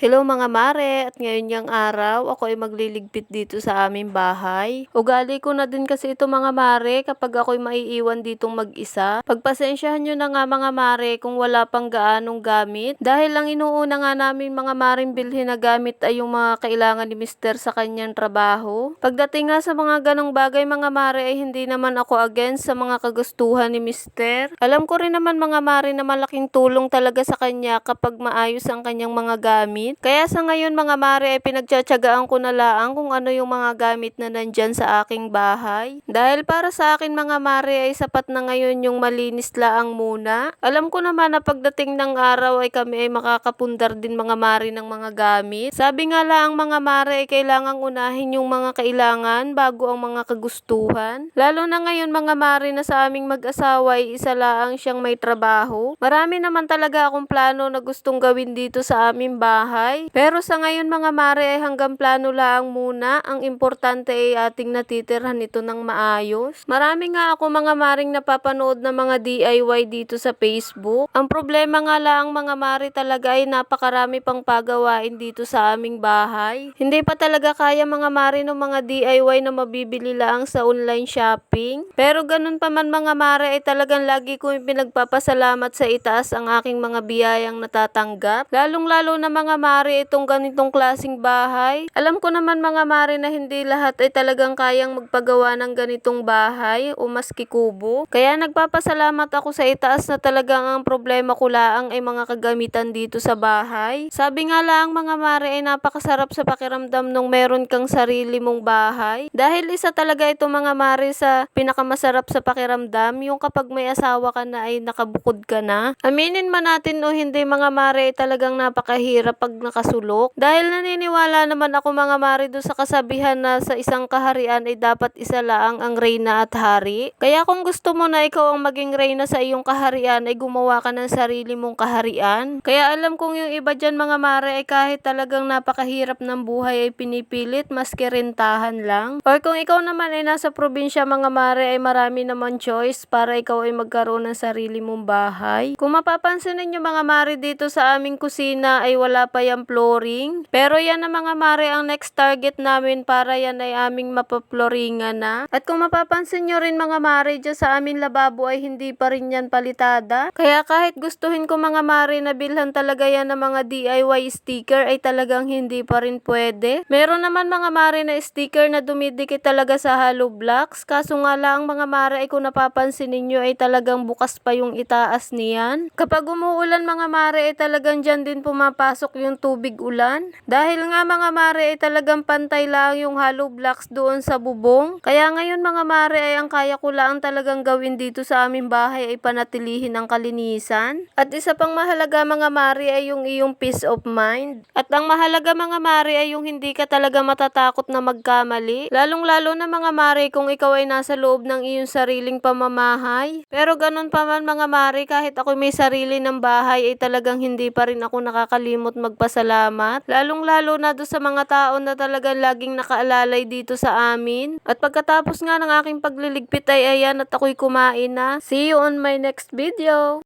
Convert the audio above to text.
Hello mga mare, at ngayon niyang araw ako ay magliligpit dito sa aming bahay. Ugali ko na din kasi ito mga mare kapag ako'y maiiwan ditong mag-isa. Pagpasensyahan nyo na nga mga mare kung wala pang gaanong gamit. Dahil ang inuuna nga namin mga maring bilhin na gamit ay yung mga kailangan ni Mister sa kanyang trabaho. Pagdating nga sa mga ganong bagay mga mare ay hindi naman ako against sa mga kagustuhan ni Mister. Alam ko rin naman mga mare na malaking tulong talaga sa kanya kapag maayos ang kanyang mga gamit. Kaya sa ngayon mga mare ay pinagtsatsagaan ko na laang kung ano yung mga gamit na nandyan sa aking bahay. Dahil para sa akin mga mare ay sapat na ngayon yung malinis laang muna. Alam ko naman na pagdating ng araw ay kami ay makakapundar din mga mare ng mga gamit. Sabi nga laang mga mare ay kailangang unahin yung mga kailangan bago ang mga kagustuhan. Lalo na ngayon mga mare na sa aming mag-asawa ay isa laang siyang may trabaho. Marami naman talaga akong plano na gustong gawin dito sa aming bahay. Pero sa ngayon mga mare ay hanggang plano lang muna. Ang importante ay ating natitirhan ito ng maayos. Marami nga ako mga maring napapanood na mga DIY dito sa Facebook. Ang problema nga lang mga mare talaga ay napakarami pang pagawain dito sa aming bahay. Hindi pa talaga kaya mga mare ng mga DIY na mabibili lang sa online shopping. Pero ganun pa man mga mare ay talagang lagi ko pinagpapasalamat sa itaas ang aking mga biyayang natatanggap. Lalong lalo na mga mare itong ganitong klasing bahay. Alam ko naman mga mare na hindi lahat ay talagang kayang magpagawa ng ganitong bahay o maski kubo. Kaya nagpapasalamat ako sa itaas na talagang ang problema ko laang ay mga kagamitan dito sa bahay. Sabi nga lang mga mare ay napakasarap sa pakiramdam nung meron kang sarili mong bahay. Dahil isa talaga ito mga mare sa pinakamasarap sa pakiramdam yung kapag may asawa ka na ay nakabukod ka na. Aminin man natin o hindi mga mare ay talagang napakahirap pag nakasulok. Dahil naniniwala naman ako mga mare doon sa kasabihan na sa isang kaharian ay dapat isa laang ang reyna at hari. Kaya kung gusto mo na ikaw ang maging reyna sa iyong kaharian ay gumawa ka ng sarili mong kaharian. Kaya alam kong yung iba dyan mga mare ay kahit talagang napakahirap ng buhay ay pinipilit maski rentahan lang. Or kung ikaw naman ay nasa probinsya mga mare ay marami naman choice para ikaw ay magkaroon ng sarili mong bahay. Kung mapapansin ninyo mga mare dito sa aming kusina ay wala pa yung flooring. Pero yan na mga mare ang next target namin para yan ay aming mapaploringan na. At kung mapapansin nyo rin mga mare dyan sa aming lababo ay hindi pa rin yan palitada. Kaya kahit gustuhin ko mga mare na bilhan talaga yan ng mga DIY sticker ay talagang hindi pa rin pwede. Meron naman mga mare na sticker na dumidikit talaga sa hollow blocks. Kaso nga lang mga mare ay kung napapansin ninyo ay talagang bukas pa yung itaas niyan. Kapag umuulan mga mare ay talagang dyan din pumapasok yung tubig ulan. Dahil nga mga mare ay talagang pantay lang yung hollow blocks doon sa bubong. Kaya ngayon mga mare ay ang kaya ko lang talagang gawin dito sa aming bahay ay panatilihin ang kalinisan. At isa pang mahalaga mga mare ay yung iyong peace of mind. At ang mahalaga mga mare ay yung hindi ka talaga matatakot na magkamali. Lalong lalo na mga mare kung ikaw ay nasa loob ng iyong sariling pamamahay. Pero ganun pa man mga mare kahit ako may sarili ng bahay ay talagang hindi pa rin ako nakakalimot magpasalamat. Lalong-lalo na doon sa mga tao na talagang laging nakaalalay dito sa amin. At pagkatapos nga ng aking pagliligpit ay ayan at ako'y kumain na. See you on my next video!